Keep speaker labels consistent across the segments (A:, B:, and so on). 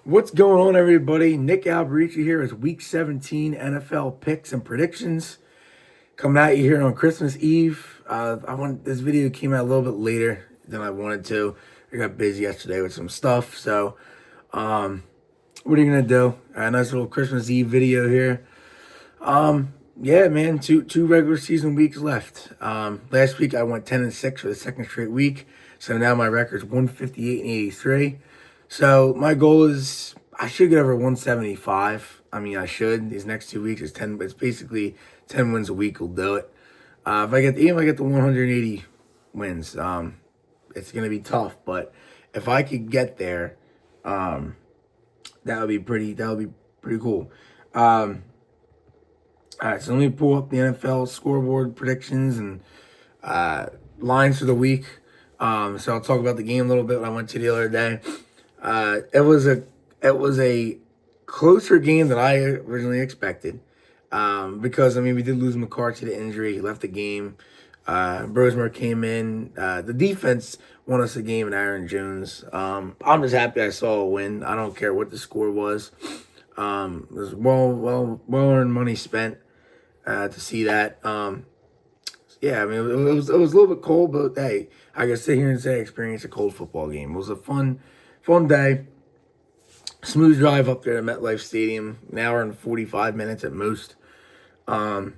A: What's going on, everybody? Nick Alberici here with Week 17 NFL picks and predictions. Coming at you here on Christmas Eve. This video came out a little bit later than I wanted to. I got busy yesterday with some stuff, so what are you gonna do? A nice little Christmas Eve video here. Yeah, man, two regular season weeks left. Last week I went 10-6 for the second straight week, so now my record's 158-83. So my goal is I should get over 175. I mean, I should. These next 2 weeks is 10. It's basically 10 wins a week will do it. If I get the 180 wins, it's gonna be tough. But if I could get there, that would be pretty. That would be pretty cool. All right, so let me pull up the NFL scoreboard predictions and lines for the week. So I'll talk about the game a little bit. When I went to the other day. It was a closer game than I originally expected. Because we did lose McCarthy to injury. He left the game. Brosmer came in. The defense won us the game, and Aaron Jones. I'm just happy I saw a win. I don't care what the score was. It was well earned money spent to see that. Yeah, it was a little bit cold, but hey, I can sit here and say I experienced a cold football game. It was a fun day. Smooth drive up there to MetLife Stadium, an hour and 45 minutes at most. Yeah,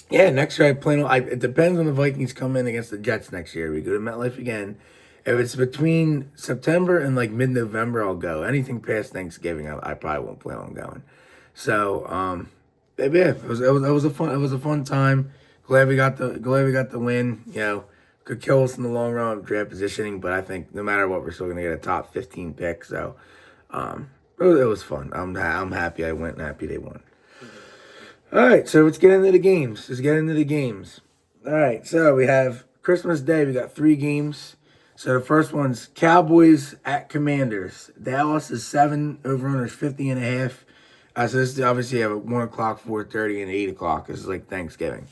A: next year I plan on. It depends when the Vikings come in against the Jets next year. We go to MetLife again. If it's between September and like mid-November, I'll go. Anything past Thanksgiving, I probably won't plan on going. So, yeah, it was a fun time. Glad we got the win. Could kill us in the long run of draft positioning, but I think no matter what, we're still gonna get a top 15 pick. So, it was fun. I'm happy I went and happy they won. All right, so let's get into the games. All right, so we have Christmas Day. We got 3 games. So the first one's Cowboys at Commanders. Dallas is 7, over-under 50.5. So this is obviously have 1 o'clock, 4:30, and 8 o'clock. This is like Thanksgiving.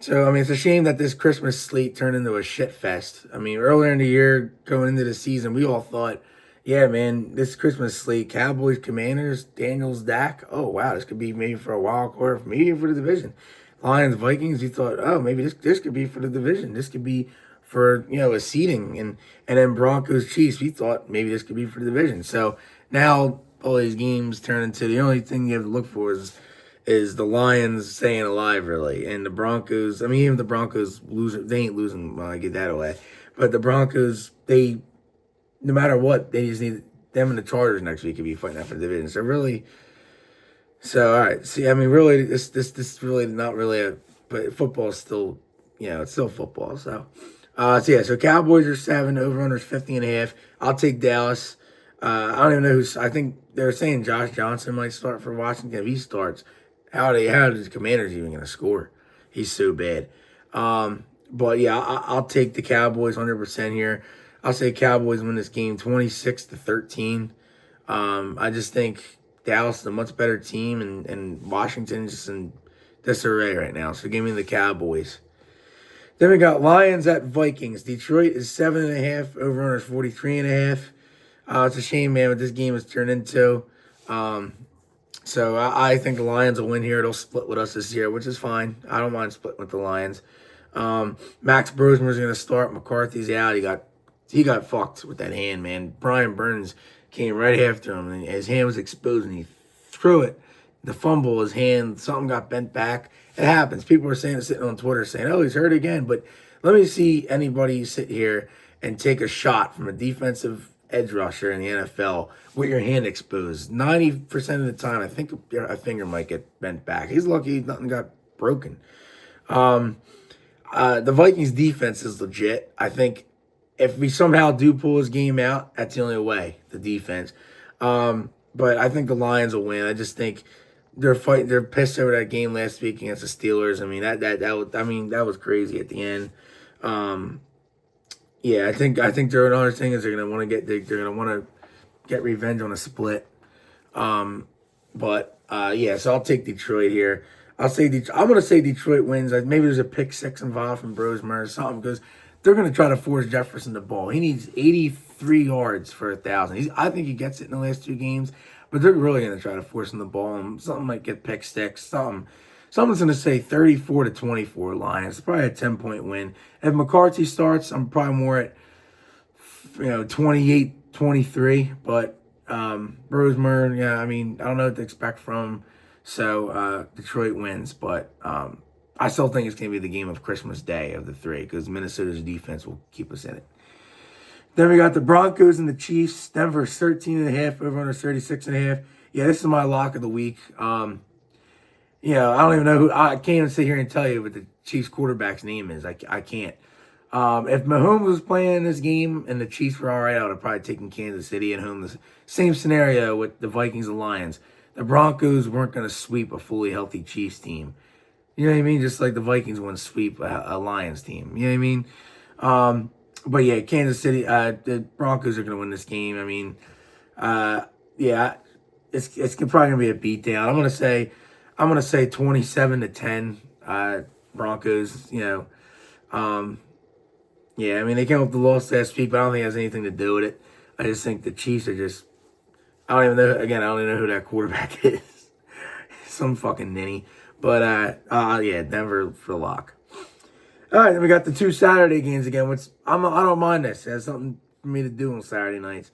A: So it's a shame that this Christmas slate turned into a shit fest. Earlier in the year, going into the season, we all thought, yeah, man, this Christmas slate, Cowboys, Commanders, Daniels, Dak. Oh wow, this could be maybe for a wild card, maybe for the division. Lions, Vikings. We thought, oh, maybe this could be for the division. This could be for a seeding, and then Broncos, Chiefs. We thought maybe this could be for the division. So now all these games turn into the only thing you have to look for is the Lions staying alive, really, and the Broncos. Even the Broncos lose, they ain't losing. Well, I get that away, but the Broncos, no matter what, they just need them and the Chargers next week to be fighting out for the division. So really, all right. See, really, this really not really but football's still, it's still football. So Cowboys are 7, over under 50.5. I'll take Dallas. I don't even know who's. I think they're saying Josh Johnson might start for Washington. If he starts, how is the Commanders even going to score? He's so bad. But yeah, I'll take the Cowboys 100% here. I'll say Cowboys win this game 26-13. I just think Dallas is a much better team, and Washington's just in disarray right now. So give me the Cowboys. Then we got Lions at Vikings. Detroit is 7.5, over under 43.5. It's a shame, man, what this game has turned into. So I think the Lions will win here. They'll split with us this year, which is fine. I don't mind splitting with the Lions. Max Brosmer is going to start. McCarthy's out. He got fucked with that hand, man. Brian Burns came right after him, and his hand was exposed, and he threw it. The fumble, his hand, something got bent back. It happens. People are sitting on Twitter saying, oh, he's hurt again. But let me see anybody sit here and take a shot from a defensive edge rusher in the NFL with your hand exposed. 90% of the time, I think a finger might get bent back. He's lucky nothing got broken. The Vikings defense is legit. I think if we somehow do pull this game out, that's the only way, the defense. But I think the Lions will win. I just think they're fighting. They're pissed over that game last week against the Steelers. That was crazy at the end. Yeah, I think their another thing is they're gonna want to get revenge on a split. So I'll take Detroit here. I'm gonna say Detroit wins. Maybe there's a pick 6 involved from Brosmer or something, because they're gonna try to force Jefferson the ball. He needs 80 3 yards for 1,000. I think he gets it in the last 2 games, but they're really going to try to force him the ball. And something might get pick sticks. Someone's going to say 34-24 Lions. It's probably a 10-point win. If McCarthy starts, I'm probably more at 28-23. But Roseman, yeah, I mean, I don't know what to expect from him. So Detroit wins, but I still think it's going to be the game of Christmas Day of the 3 because Minnesota's defense will keep us in it. Then we got the Broncos and the Chiefs. Denver's 13.5, over under 36.5. Yeah, this is my lock of the week. I don't even know who. I can't even sit here and tell you what the Chiefs quarterback's name is. I can't. If Mahomes was playing this game and the Chiefs were all right, I would have probably taken Kansas City at home. The same scenario with the Vikings and Lions. The Broncos weren't going to sweep a fully healthy Chiefs team. You know what I mean? Just like the Vikings wouldn't sweep a Lions team. You know what I mean? But yeah, Kansas City, the Broncos are going to win this game. I mean, it's probably going to be a beatdown. I'm going to say 27-10 Broncos. I mean, they came up with the loss last week, but I don't think it has anything to do with it. I just think the Chiefs are just, I don't even know who that quarterback is. Some fucking ninny. But, Denver for the lock. All right, then we got the 2 Saturday games again, which I don't mind this. It has something for me to do on Saturday nights.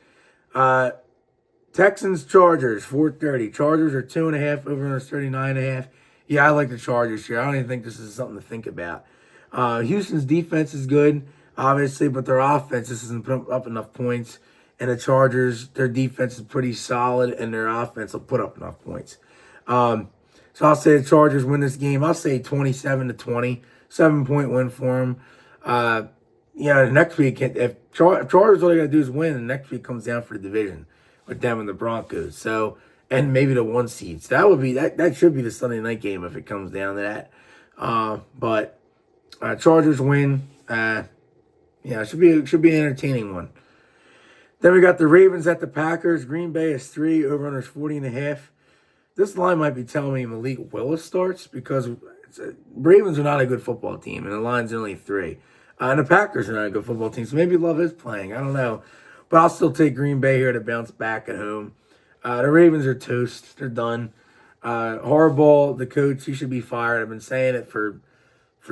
A: Texans-Chargers, 4:30. Chargers are 2.5, over under 39.5. Yeah, I like the Chargers here. I don't even think this is something to think about. Houston's defense is good, obviously, but their offense just isn't putting up enough points. And the Chargers, their defense is pretty solid, and their offense will put up enough points. So I'll say the Chargers win this game. I'll say 27-20, 7-point win for them. Next week, if Chargers all they got to do is win, and next week comes down for the division with them and the Broncos. So, and maybe the 1 seed. So that should be the Sunday night game if it comes down to that. But Chargers win. It should be an entertaining one. Then we got the Ravens at the Packers. Green Bay is 3, over under 40.5. This line might be telling me Malik Willis starts because Ravens are not a good football team, and the line's only 3. And the Packers are not a good football team, so maybe Love is playing. I don't know. But I'll still take Green Bay here to bounce back at home. The Ravens are toast. They're done. Harbaugh, the coach, he should be fired. I've been saying it for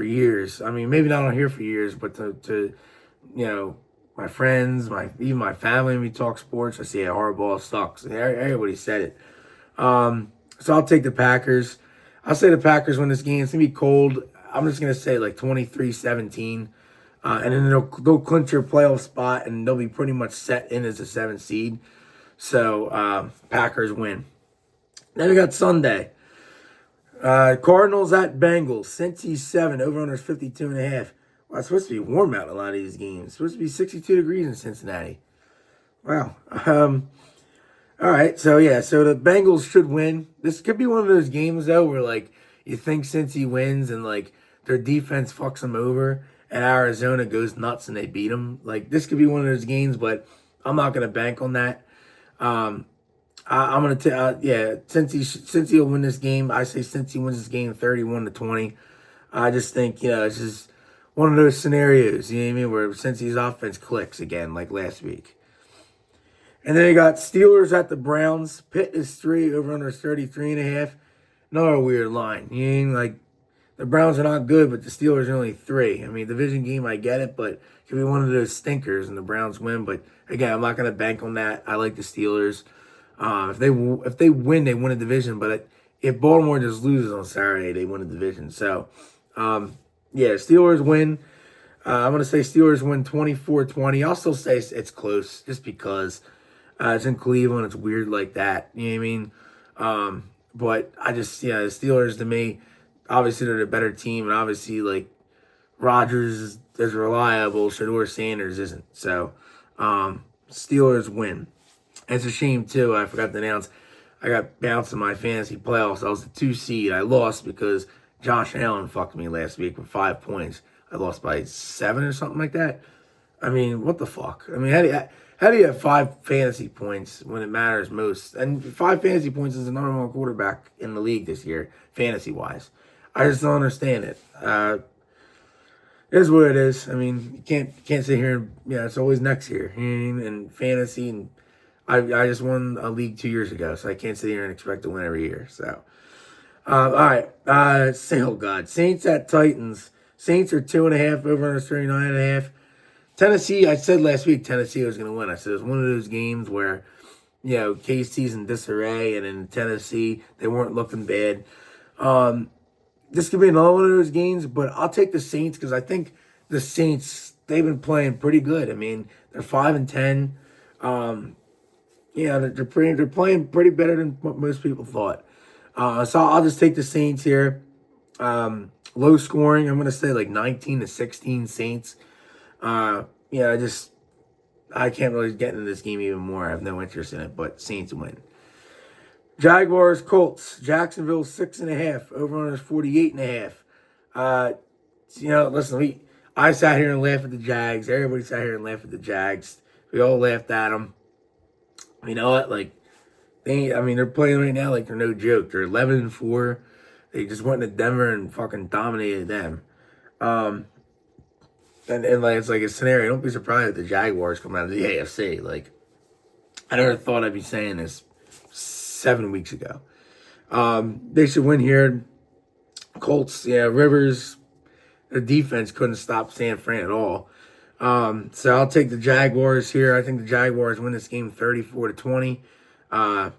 A: years. I mean, maybe not on here for years, but to my friends, even my family, when we talk sports, I say Harbaugh sucks. Everybody said it. So I'll take the Packers. I'll say the Packers win this game. It's going to be cold. I'm just going to say like 23-17. And then they'll clinch your playoff spot, and they'll be pretty much set in as a 7th seed. So Packers win. Then we got Sunday. Cardinals at Bengals. Cincy 7, over under 52.5. Well, it's supposed to be warm out in a lot of these games. It's supposed to be 62 degrees in Cincinnati. Wow. All right, so the Bengals should win. This could be one of those games, though, where, like, you think Cincy wins and, like, their defense fucks them over and Arizona goes nuts and they beat them. Like, this could be one of those games, but I'm not going to bank on that. I'm going to Cincy will win this game. I say Cincy wins this game 31-20. I just think, it's just one of those scenarios, you know what I mean, where Cincy's offense clicks again, like last week. And then you got Steelers at the Browns. Pitt is 3, over under 33.5. Another weird line. You mean, like, the Browns are not good, but the Steelers are only 3. I mean, division game, I get it, but it could be one of those stinkers and the Browns win. But again, I'm not going to bank on that. I like the Steelers. If they win, they win a division. But if Baltimore just loses on Saturday, they win a division. So, Steelers win. I'm going to say Steelers win 24-20. I'll still say it's close just because it's in Cleveland. It's weird like that. You know what I mean? But the Steelers to me, obviously they're the better team. And obviously, like, Rodgers is reliable. Shedeur Sanders isn't. So, Steelers win. And it's a shame, too. I forgot to announce I got bounced in my fantasy playoffs. I was the 2 seed. I lost because Josh Allen fucked me last week with 5 points. I lost by 7 or something like that. I mean, what the fuck? I mean, how do you have 5 fantasy points when it matters most? And 5 fantasy points is the number 1 quarterback in the league this year, fantasy-wise. I just don't understand it. It is what it is. I mean, you can't sit here and it's always next year. You know what I mean? And fantasy, and I just won a league 2 years ago, so I can't sit here and expect to win every year. So all right, oh God, Saints at Titans. Saints are 2.5 over under 39.5. Tennessee, I said last week Tennessee was going to win. I said it was one of those games where KC's in disarray, and in Tennessee they weren't looking bad. This could be another one of those games, but I'll take the Saints because I think the Saints, they've been playing pretty good. I mean, they're 5-10. They're playing pretty better than what most people thought. So I'll just take the Saints here. Low scoring. I'm gonna say like 19-16 Saints. I can't really get into this game even more. I have no interest in it, but Saints win. Jaguars, Colts, Jacksonville 6.5, over under 48.5. Listen, I sat here and laughed at the Jags. Everybody sat here and laughed at the Jags. We all laughed at them. You know what? Like, they're playing right now like they're no joke. They're 11-4. They just went to Denver and fucking dominated them. And like it's like a scenario. Don't be surprised if the Jaguars come out of the AFC. Like, I never thought I'd be saying this 7 weeks ago. They should win here. Colts, Rivers, their defense couldn't stop San Fran at all. So I'll take the Jaguars here. I think the Jaguars win this game 34-20. And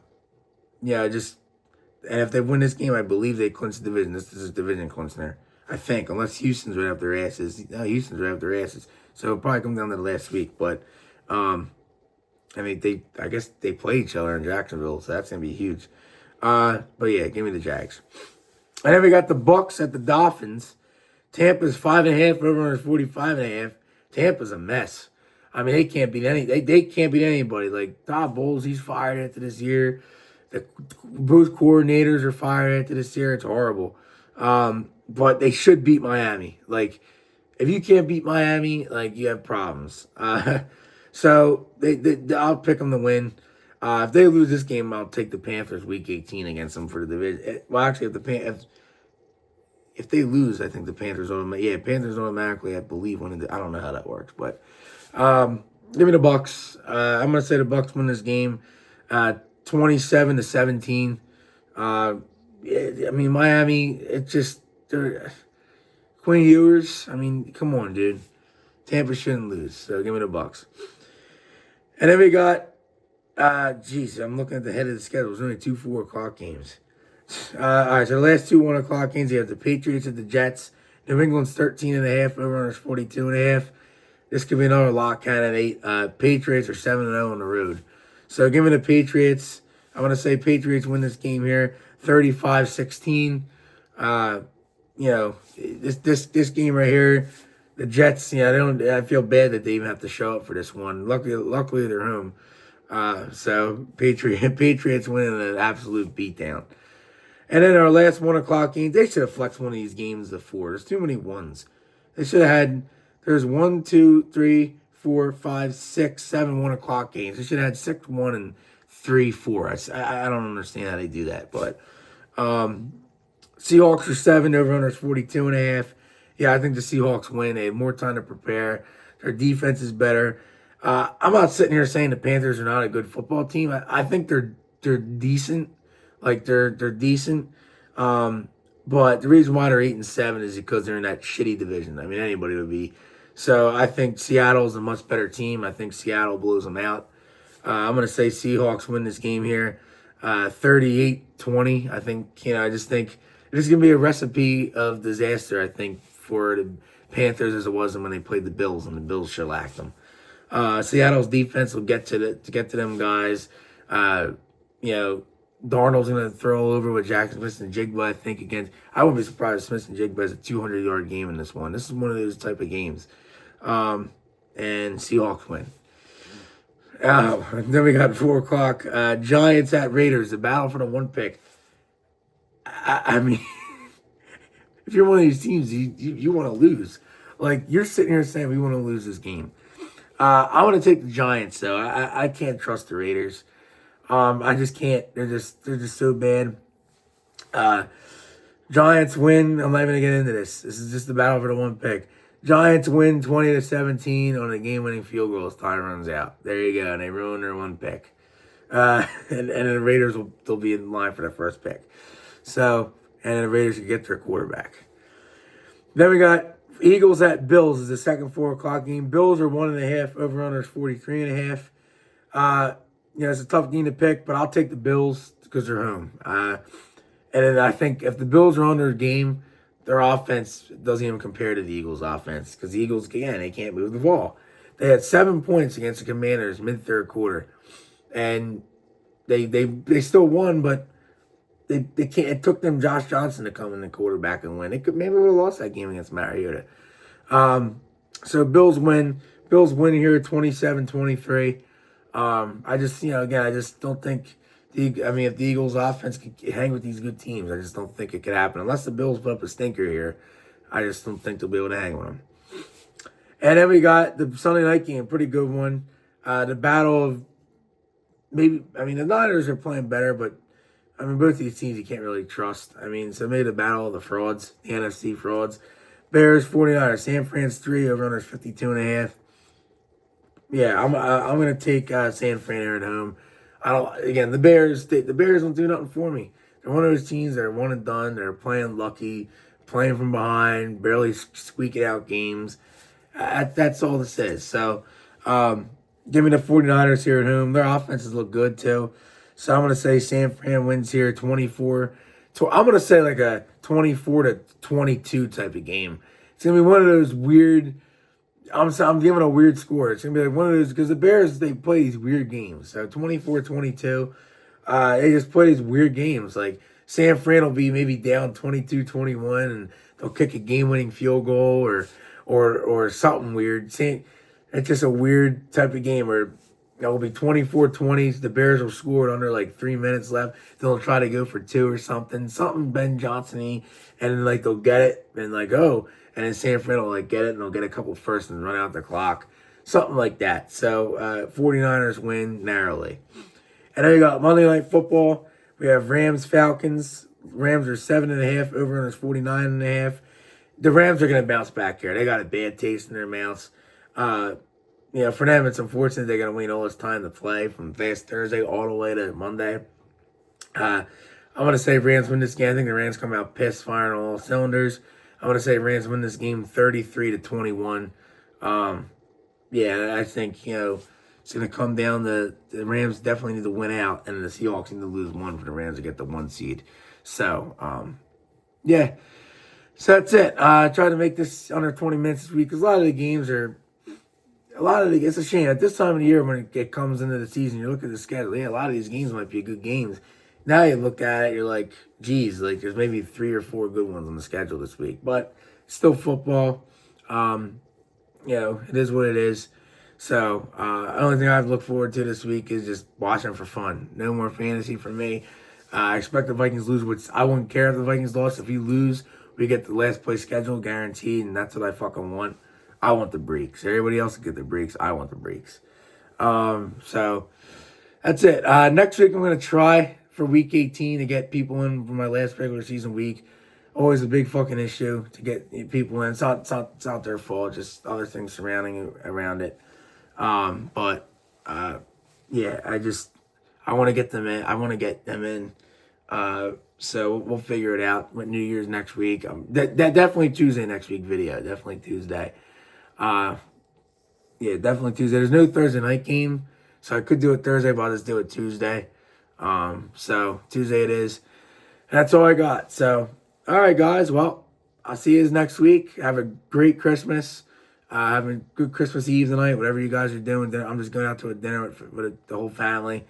A: if they win this game, I believe they clinch the division. This is a division clincher, I think, unless Houston's right up their asses. No, Houston's right up their asses. So it'll probably come down to the last week. But I guess they play each other in Jacksonville, so that's gonna be huge. But yeah, give me the Jags. And then we got the Bucks at the Dolphins. Tampa's 5.5 over under 45.5. Tampa's a mess. I mean, they can't beat they can't beat anybody. Like Todd Bowles, he's fired after this year. Both coordinators are fired after this year. It's horrible. But they should beat Miami. Like, if you can't beat Miami, like, you have problems. So I'll pick them to win. If they lose this game, I'll take the Panthers week 18 against them for the division. Well, actually, if they lose, I think the Panthers automatically, I believe, I don't know how that works, but give me the Bucks. I'm gonna say the Bucks win this game, 27-17. Miami. It's just Quinn Ewers. I mean, come on, dude. Tampa shouldn't lose, so give me the Bucks. And then we got, I'm looking at the head of the schedule. There's only 2 4 o'clock games. All right, so the last 2 1 o'clock games, you have the Patriots at the Jets. New England's 13.5, over under 42.5. This could be another lock candidate. Patriots are 7-0 on the road. So give me the Patriots. I'm going to say Patriots win this game here, 35-16. This game right here, the Jets, I feel bad that they even have to show up for this one. Luckily they're home. So Patriots winning an absolute beatdown. And then our last 1 o'clock game, they should have flexed one of these games to 4. There's too many ones. They should have had, there's 1, 2, 3, 4, 5, 6, 7 1 o'clock games. They should have had 6, 1, and 3, 4. I don't understand how they do that. But Seahawks are 7, over under 42.5. Yeah, I think the Seahawks win. They have more time to prepare. Their defense is better. I'm not sitting here saying the Panthers are not a good football team. I think they're decent. Like they're decent. But the reason why they're 8-7 is because they're in that shitty division. I mean, anybody would be. So I think Seattle's a much better team. I think Seattle blows them out. I'm going to say Seahawks win this game here, 38-20. I think, I just think this is going to be a recipe of disaster, I think, for the Panthers as it was when they played the Bills, and the Bills shellacked them. Seattle's defense will get to them guys. Darnold's going to throw over with Jackson Smith-Njigba, I think, against. I wouldn't be surprised if Smith-Njigba has a 200-yard game in this one. This is one of those type of games. And Seahawks win. Then we got 4 o'clock. Giants at Raiders, the battle for the 1 pick. I mean, if you're one of these teams, you want to lose. Like, you're sitting here saying we want to lose this game. I want to take the Giants, though. I can't trust the Raiders. I just can't. They're just so bad. Giants win. I'm not even gonna get into this. This is just the battle for the 1 pick. Giants win 20-17 on a game-winning field goal as time runs out. There you go. And they ruin their one pick. And the Raiders will they'll be in line for their first pick. So, and the Raiders can get their quarterback. Then we got Eagles at Bills is the second 4 o'clock game. Bills are 1.5. Over-under is 43.5. It's a tough game to pick, but I'll take the Bills because they're home. And then I think if the Bills are on their game, their offense doesn't even compare to the Eagles' offense because the Eagles, again, they can't move the ball. They had 7 points against the Commanders mid-third quarter, and they still won, but they can't. It took them Josh Johnson to come in the quarterback and win. They could maybe would have lost that game against Mariota. So Bills win. Bills win here 27-23. I just don't think if the Eagles offense could hang with these good teams, I just don't think it could happen. Unless the Bills put up a stinker here, I just don't think they'll be able to hang with them. And then we got the Sunday night game, pretty good one. The battle of the Niners are playing better, but both these teams you can't really trust. So maybe the battle of the frauds, the NFC frauds. Bears, 49ers, San Fran's 3, over-under 52.5. Yeah, I'm gonna take San Fran here at home. The Bears don't do nothing for me. They're one of those teams that are one and done. They're playing lucky, playing from behind, barely squeaking out games. That's all this is. So, give me the 49ers here at home. Their offenses look good too. So I'm gonna say San Fran wins here 24. I'm gonna say like a 24-22 type of game. It's gonna be one of those weird. I'm giving a weird score. It's going to be like one of those, because the Bears, they play these weird games. So 24-22, they just play these weird games. Like San Fran will be maybe down 22-21 and they'll kick a game-winning field goal or something weird. It's just a weird type of game where it will be 24-20. The Bears will score it under like 3 minutes left. They'll try to go for 2 or something. Something Ben Johnson-y, and then like they'll get it and like, oh. And then San Fran will like get it and they'll get a couple firsts and run out the clock. Something like that. So 49ers win narrowly. And then we got Monday Night Football. We have Rams-Falcons. Rams are 7.5. Over-under is 49.5. The Rams are going to bounce back here. They got a bad taste in their mouths. For them, it's unfortunate they're going to wait all this time to play from last Thursday all the way to Monday. I'm going to say Rams win this game. I think the Rams come out pissed, firing on all cylinders. I'm going to say Rams win this game 33-21. I think, it's going to come down to the Rams definitely need to win out, and the Seahawks need to lose 1 for the Rams to get the 1 seed. So, So that's it. I tried to make this under 20 minutes this week because a lot of the games it's a shame. At this time of the year when it comes into the season, you look at the schedule, a lot of these games might be good games. Now you look at it, you're like, geez, like there's maybe 3 or 4 good ones on the schedule this week. But still football. It is what it is. So the only thing I've looked forward to this week is just watching for fun. No more fantasy for me. I expect the Vikings lose, which I wouldn't care if the Vikings lost. If you lose, we get the last place schedule guaranteed, and that's what I fucking want. I want the breaks. Everybody else can get the breaks. I want the breaks. So that's it. Next week I'm going to try for week 18 to get people in for my last regular season week. Always a big fucking issue to get people in. It's not their fault. Just other things surrounding around it. I want to get them in. I want to get them in. So we'll figure it out with New Year's next week. Definitely Tuesday next week video. Definitely Tuesday. Definitely Tuesday. There's no Thursday night game, so I could do it Thursday, but I'll just do it Tuesday. So Tuesday it is. And that's all I got. So, all right, guys. Well, I'll see you next week. Have a great Christmas. Have a good Christmas Eve tonight, whatever you guys are doing. I'm just going out to a dinner with the whole family.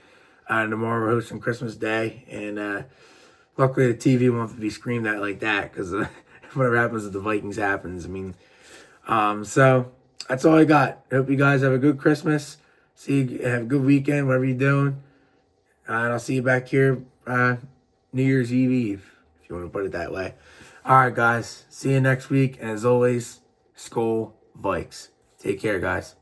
A: Tomorrow we're hosting Christmas Day. And luckily the TV won't have to be screamed at like that because whatever happens with the Vikings happens. So that's all I got. I hope you guys have a good Christmas. Have a good weekend, whatever you're doing. And I'll see you back here New Year's Eve, if you want to put it that way. All right, guys. See you next week. And as always, Skol Vikes. Take care, guys.